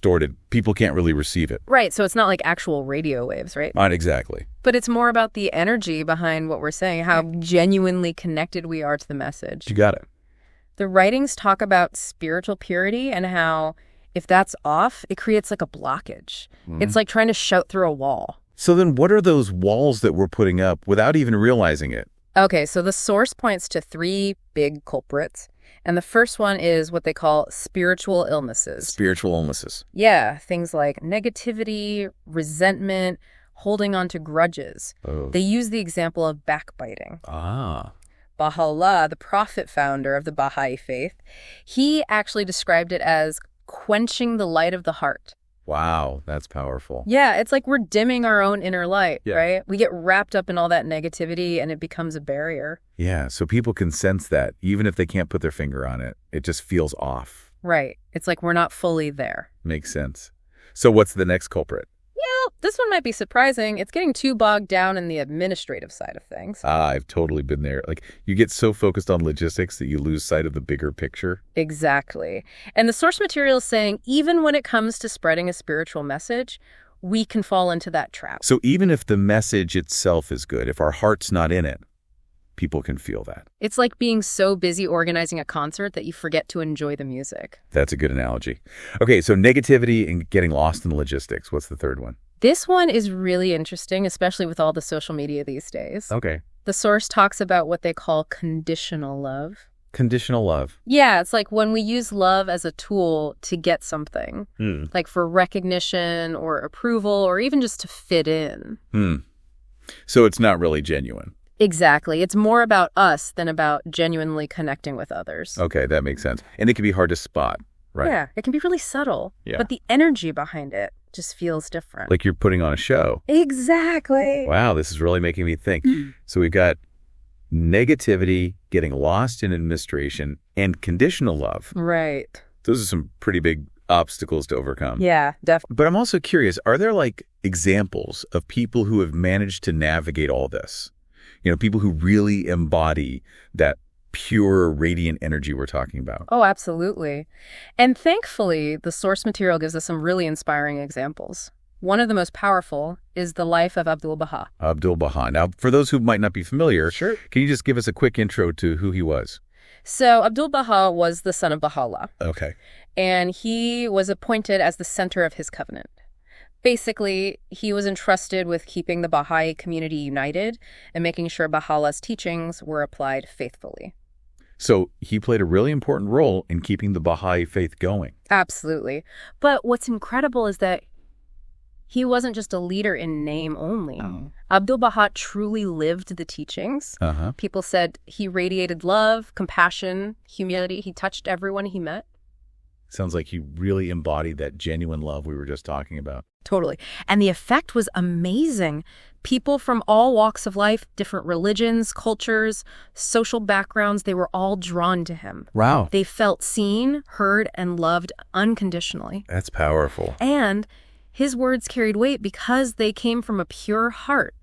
distorted. People can't really receive it. Right, so it's not like actual radio waves, right? Not exactly. But it's more about the energy behind what we're saying, how genuinely connected we are to the message. You got it. The writings talk about spiritual purity and how if that's off, it creates like a blockage. It's like trying to shout through a wall. So then what are those walls that we're putting up without even realizing it? Okay, so the source points to 3 big culprits. And the first one is what they call spiritual illnesses. Spiritual illnesses. Yeah, things like negativity, resentment, holding on to grudges. Oh. They use the example of backbiting. Ah. Bahá'u'lláh, the prophet founder of the Baha'i faith, he actually described it as quenching the light of the heart. Wow, that's powerful. Yeah, it's like we're dimming our own inner light, Yeah. right? We get wrapped up in all that negativity and it becomes a barrier. Yeah, so people can sense that even if they can't put their finger on it. It just feels off. Right. It's like we're not fully there. Makes sense. So what's the next culprit? Yeah, this one might be surprising. It's getting too bogged down in the administrative side of things. I've totally been there. Like, you get so focused on logistics that you lose sight of the bigger picture. Exactly. And the source material is saying even when it comes to spreading a spiritual message, we can fall into that trap. So even if the message itself is good, if our heart's not in it, people can feel that. It's like being so busy organizing a concert that you forget to enjoy the music. That's a good analogy. Okay, so negativity and getting lost in the logistics. What's the third one? This one is really interesting, especially with all the social media these days. Okay. The source talks about what they call conditional love. Conditional love. Yeah, it's like when we use love as a tool to get something, like for recognition or approval or even just to fit in. So it's not really genuine. Exactly. It's more about us than about genuinely connecting with others. Okay, that makes sense. And it can be hard to spot, right? Yeah, it can be really subtle, Yeah. but the energy behind it just feels different. Like you're putting on a show. Exactly. Wow, this is really making me think. So we've got negativity, getting lost in administration, and conditional love. Right. Those are some pretty big obstacles to overcome. Yeah, definitely. But I'm also curious, are there like examples of people who have managed to navigate all this? You know, people who really embody that pure, radiant energy we're talking about. Oh, absolutely. And thankfully, the source material gives us some really inspiring examples. One of the most powerful is the life of Abdul-Baha. Abdul-Baha. Now, for those who might not be familiar, Sure. Can you just give us a quick intro to who he was? So Abdul-Baha was the son of Baha'u'lláh, Okay. and he was appointed as the center of his covenant. Basically, he was entrusted with keeping the Baha'i community united and making sure Baha'u'llah's teachings were applied faithfully. So he played a really important role in keeping the Baha'i faith going. Absolutely. But what's incredible is that he wasn't just a leader in name only. Abdul-Baha truly lived the teachings. People said he radiated love, compassion, humility. He touched everyone he met. Sounds like he really embodied that genuine love we were just talking about. Totally. And the effect was amazing. People from all walks of life, different religions, cultures, social backgrounds, they were all drawn to him. Wow. They felt seen, heard, and loved unconditionally. That's powerful. And his words carried weight because they came from a pure heart,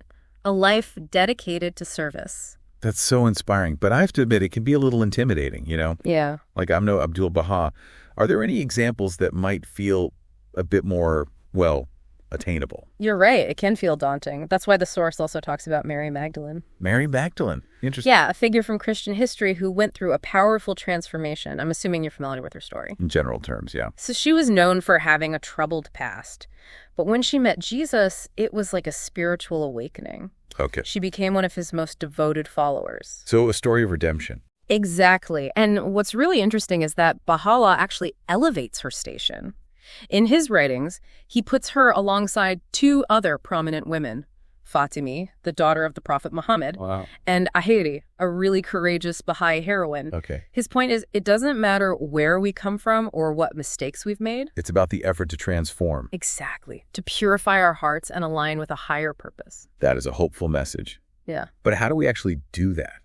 a life dedicated to service. That's so inspiring. But I have to admit, it can be a little intimidating, you know? Yeah. Like, I'm no Abdul-Baha. Are there any examples that might feel a bit more, well, attainable? You're right. It can feel daunting. That's why the source also talks about Mary Magdalene. Mary Magdalene. Interesting. Yeah, a figure from Christian history who went through a powerful transformation. I'm assuming you're familiar with her story. In general terms, yeah. So she was known for having a troubled past. But when she met Jesus, it was like a spiritual awakening. Okay. She became one of his most devoted followers. So a story of redemption. Exactly. And what's really interesting is that Baha'u'lláh actually elevates her station. In his writings, he puts her alongside 2 other prominent women, Fatimi, the daughter of the Prophet Muhammad, and Ahiri, a really courageous Baha'i heroine. Okay. His point is, it doesn't matter where we come from or what mistakes we've made. It's about the effort to transform. Exactly. To purify our hearts and align with a higher purpose. That is a hopeful message. Yeah. But how do we actually do that?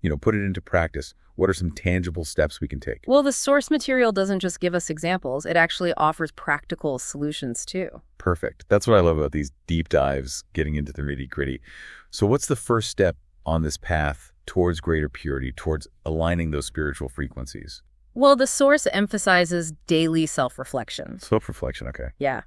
You know, put it into practice. What are some tangible steps we can take? Well, the source material doesn't just give us examples. It actually offers practical solutions, too. Perfect. That's what I love about these deep dives, getting into the nitty-gritty. So what's the first step on this path towards greater purity, towards aligning those spiritual frequencies? Well, the source emphasizes daily self-reflection. Self-reflection, okay. Yeah.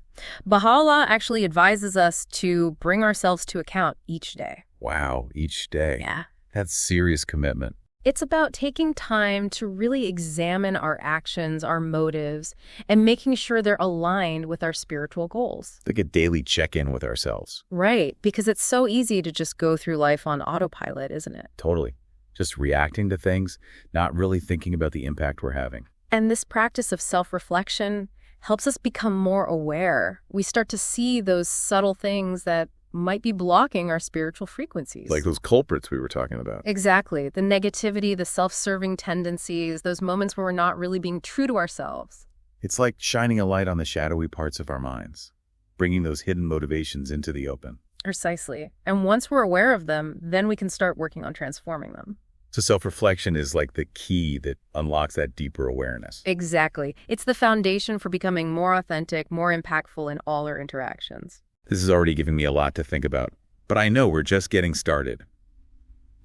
Bahá'u'lláh actually advises us to bring ourselves to account each day. Wow, each day. Yeah. That's serious commitment. It's about taking time to really examine our actions, our motives, and making sure they're aligned with our spiritual goals. Like a daily check-in with ourselves. Right, because it's so easy to just go through life on autopilot, isn't it? Totally. Just reacting to things, not really thinking about the impact we're having. And this practice of self-reflection helps us become more aware. We start to see those subtle things that might be blocking our spiritual frequencies. Like those culprits we were talking about. Exactly. The negativity, the self-serving tendencies, those moments where we're not really being true to ourselves. It's like shining a light on the shadowy parts of our minds, bringing those hidden motivations into the open. Precisely. And once we're aware of them, then we can start working on transforming them. So self-reflection is like the key that unlocks that deeper awareness. Exactly. It's the foundation for becoming more authentic, more impactful in all our interactions. This is already giving me a lot to think about, but I know we're just getting started.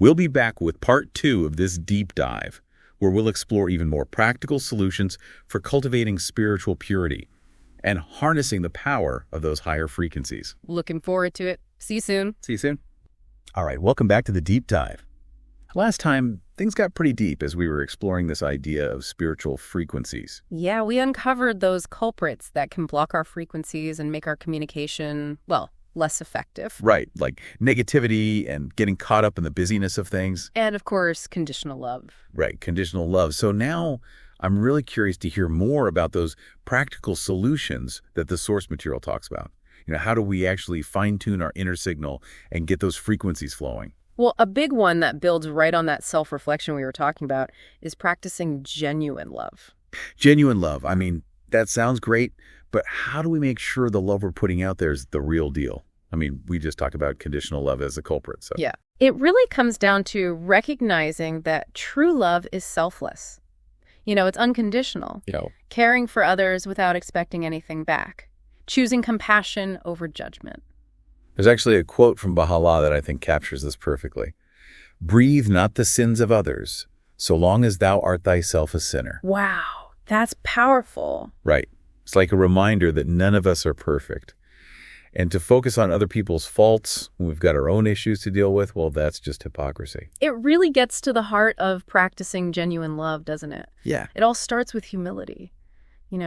We'll be back with part 2 of this deep dive, where we'll explore even more practical solutions for cultivating spiritual purity and harnessing the power of those higher frequencies. Looking forward to it. See you soon. See you soon. All right, welcome back to the deep dive. Last time, things got pretty deep as we were exploring this idea of spiritual frequencies. Yeah, we uncovered those culprits that can block our frequencies and make our communication, well, less effective. Right, like negativity and getting caught up in the busyness of things. And, of course, conditional love. Right, conditional love. So now I'm really curious to hear more about those practical solutions that the source material talks about. How do we actually fine-tune our inner signal and get those frequencies flowing? Well, a big one that builds right on that self-reflection we were talking about is practicing genuine love. Genuine love. I mean, that sounds great, but how do we make sure the love we're putting out there is the real deal? I mean, we just talked about conditional love as a culprit. So. Yeah. It really comes down to recognizing that true love is selfless. It's unconditional. Caring for others without expecting anything back. Choosing compassion over judgment. There's actually a quote from Bahá'u'lláh that I think captures this perfectly. Breathe not the sins of others, so long as thou art thyself a sinner. Wow, that's powerful. Right. It's like a reminder that none of us are perfect. And to focus on other people's faults when we've got our own issues to deal with, well, that's just hypocrisy. It really gets to the heart of practicing genuine love, doesn't it? Yeah. It all starts with humility,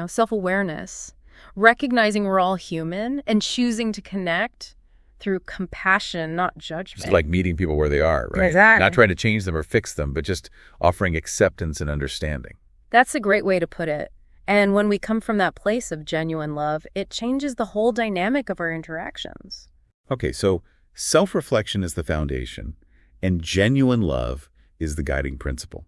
self-awareness, recognizing we're all human and choosing to connect through compassion, not judgment. It's like meeting people where they are, right? Exactly. Not trying to change them or fix them, but just offering acceptance and understanding. That's a great way to put it. And when we come from that place of genuine love, it changes the whole dynamic of our interactions. Okay, so self-reflection is the foundation, and genuine love is the guiding principle.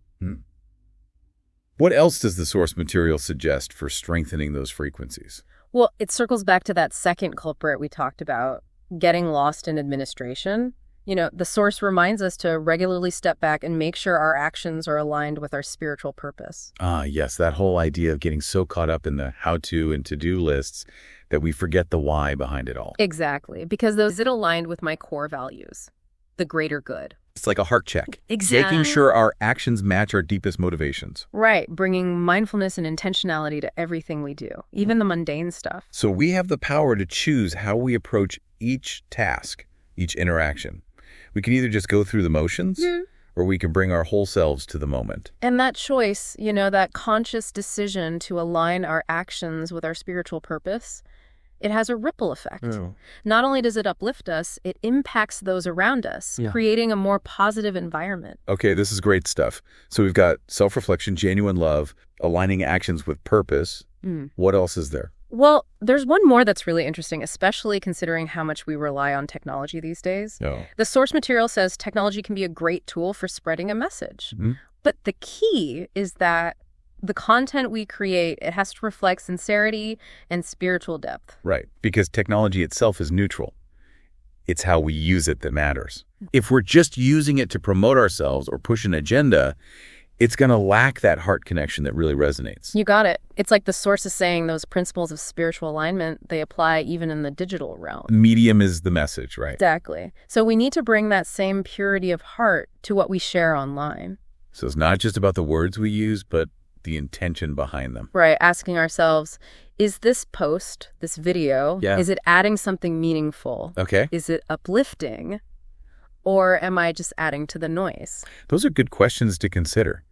What else does the source material suggest for strengthening those frequencies? Well, it circles back to that second culprit we talked about, getting lost in administration. The source reminds us to regularly step back and make sure our actions are aligned with our spiritual purpose. Ah, yes, that whole idea of getting so caught up in the how-to and to-do lists that we forget the why behind it all. Exactly, because those it aligned with my core values, the greater good. It's like a heart check. Exactly. Making sure our actions match our deepest motivations. Right, bringing mindfulness and intentionality to everything we do, even the mundane stuff. So we have the power to choose how we approach each task, each interaction. We can either just go through the motions, or we can bring our whole selves to the moment. And that choice, that conscious decision to align our actions with our spiritual purpose, it has a ripple effect. Not only does it uplift us, it impacts those around us, creating a more positive environment. Okay, this is great stuff. So we've got self-reflection, genuine love, aligning actions with purpose. What else is there? Well, there's one more that's really interesting, especially considering how much we rely on technology these days. The source material says technology can be a great tool for spreading a message. But the key is that the content we create, it has to reflect sincerity and spiritual depth. Right, because technology itself is neutral. It's how we use it that matters. If we're just using it to promote ourselves or push an agenda, it's going to lack that heart connection that really resonates. You got it. It's like the source is saying those principles of spiritual alignment, they apply even in the digital realm. Medium is the message, right? Exactly. So we need to bring that same purity of heart to what we share online. So it's not just about the words we use, but the intention behind them. Right, asking ourselves, is this post, this video, is it adding something meaningful? Okay. Is it uplifting? Or am I just adding to the noise? Those are good questions to consider,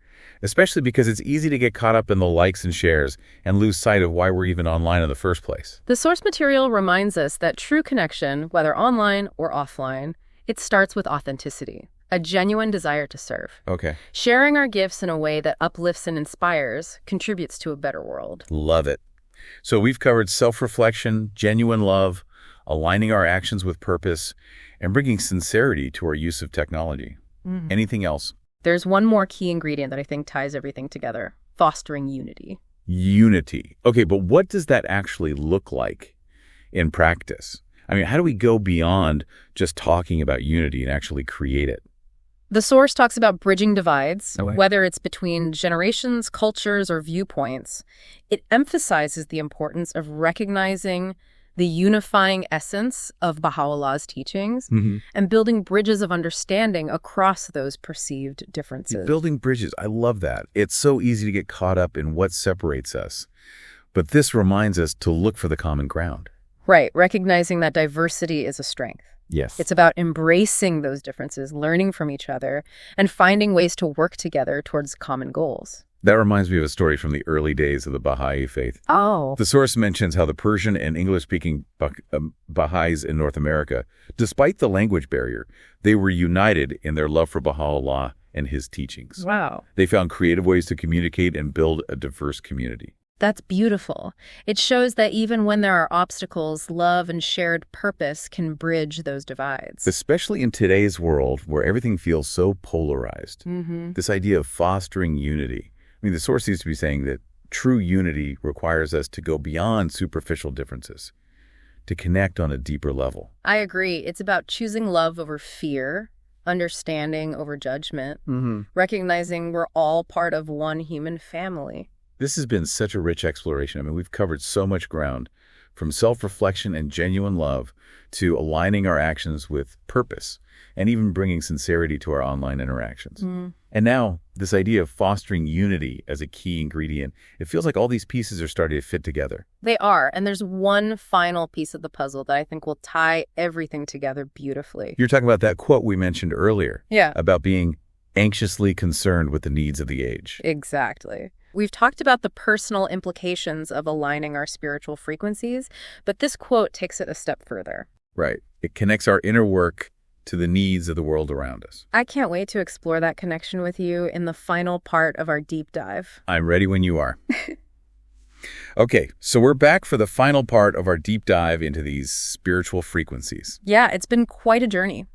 especially because it's easy to get caught up in the likes and shares and lose sight of why we're even online in the first place. The source material reminds us that true connection, whether online or offline, it starts with authenticity, a genuine desire to serve. Okay. Sharing our gifts in a way that uplifts and inspires contributes to a better world. Love it. So we've covered self-reflection, genuine love, aligning our actions with purpose, and bringing sincerity to our use of technology. Anything else? There's one more key ingredient that I think ties everything together: fostering unity. Unity. Okay, but what does that actually look like in practice? I mean, how do we go beyond just talking about unity and actually create it? The source talks about bridging divides, Okay. whether it's between generations, cultures, or viewpoints. It emphasizes the importance of recognizing the unifying essence of Bahá'u'llah's teachings and building bridges of understanding across those perceived differences. Building bridges. I love that. It's so easy to get caught up in what separates us. But this reminds us to look for the common ground. Right, recognizing that diversity is a strength. Yes. It's about embracing those differences, learning from each other, and finding ways to work together towards common goals. That reminds me of a story from the early days of the Baha'i faith. Oh. The source mentions how the Persian and English-speaking Baha'is in North America, despite the language barrier, they were united in their love for Bahá'u'lláh and his teachings. Wow. They found creative ways to communicate and build a diverse community. That's beautiful. It shows that even when there are obstacles, love and shared purpose can bridge those divides. Especially in today's world where everything feels so polarized. This idea of fostering unity. I mean, the source seems to be saying that true unity requires us to go beyond superficial differences, to connect on a deeper level. I agree. It's about choosing love over fear, understanding over judgment, recognizing we're all part of one human family. This has been such a rich exploration. I mean, we've covered so much ground, from self-reflection and genuine love to aligning our actions with purpose and even bringing sincerity to our online interactions. And now, this idea of fostering unity as a key ingredient, it feels like all these pieces are starting to fit together. They are, and there's one final piece of the puzzle that I think will tie everything together beautifully. You're talking about that quote we mentioned earlier. Yeah. About being anxiously concerned with the needs of the age. Exactly. We've talked about the personal implications of aligning our spiritual frequencies, but this quote takes it a step further. Right. It connects our inner work to the needs of the world around us. I can't wait to explore that connection with you in the final part of our deep dive. I'm ready when you are. Okay, so we're back for the final part of our deep dive into these spiritual frequencies. Yeah, it's been quite a journey.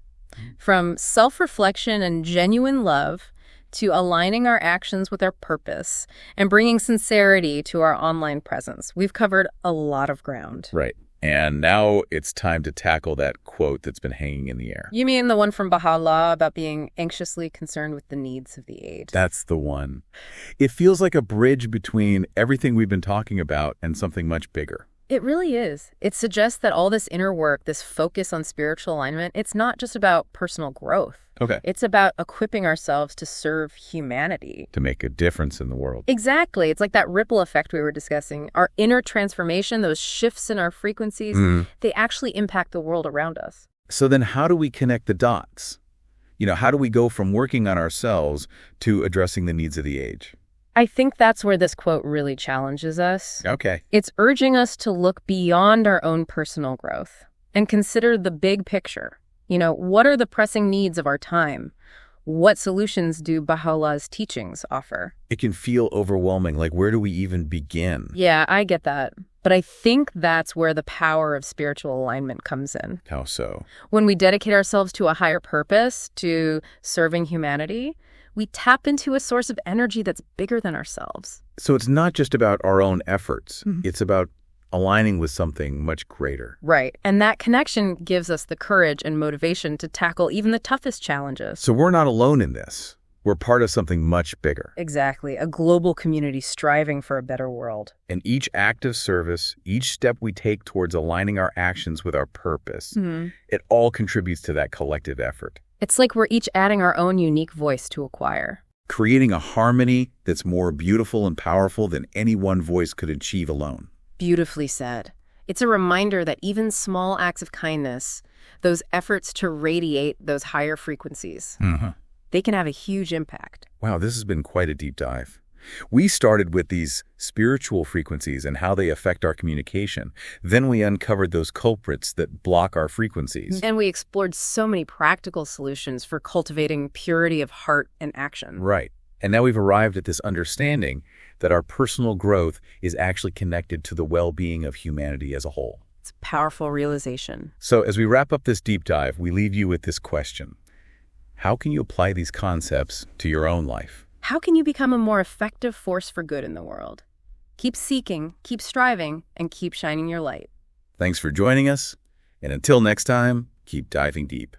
From self-reflection and genuine love to aligning our actions with our purpose and bringing sincerity to our online presence. We've covered a lot of ground. Right. And now it's time to tackle that quote that's been hanging in the air. You mean the one from Baha'u'lláh about being anxiously concerned with the needs of the age? That's the one. It feels like a bridge between everything we've been talking about and something much bigger. It really is. It suggests that all this inner work, this focus on spiritual alignment, it's not just about personal growth. Okay. It's about equipping ourselves to serve humanity. To make a difference in the world. Exactly. It's like that ripple effect we were discussing. Our inner transformation, those shifts in our frequencies, they actually impact the world around us. So then how do we connect the dots? You know, how do we go from working on ourselves to addressing the needs of the age? I think that's where this quote really challenges us. Okay. It's urging us to look beyond our own personal growth and consider the big picture. You know, what are the pressing needs of our time? What solutions do Baha'u'llah's teachings offer? It can feel overwhelming. Like, where do we even begin? Yeah, I get that. But I think that's where the power of spiritual alignment comes in. How so? When we dedicate ourselves to a higher purpose, to serving humanity, we tap into a source of energy that's bigger than ourselves. So it's not just about our own efforts. It's about aligning with something much greater. Right. And that connection gives us the courage and motivation to tackle even the toughest challenges. So we're not alone in this. We're part of something much bigger. Exactly. A global community striving for a better world. And each act of service, each step we take towards aligning our actions with our purpose, it all contributes to that collective effort. It's like we're each adding our own unique voice to a choir. creating a harmony that's more beautiful and powerful than any one voice could achieve alone. Beautifully said. It's a reminder that even small acts of kindness, those efforts to radiate those higher frequencies, they can have a huge impact. Wow, this has been quite a deep dive. We started with these spiritual frequencies and how they affect our communication. Then we uncovered those culprits that block our frequencies. And we explored so many practical solutions for cultivating purity of heart and action. Right. And now we've arrived at this understanding that our personal growth is actually connected to the well-being of humanity as a whole. It's a powerful realization. So as we wrap up this deep dive, we leave you with this question. How can you apply these concepts to your own life? How can you become a more effective force for good in the world? Keep seeking, keep striving, and keep shining your light. Thanks for joining us, and until next time, keep diving deep.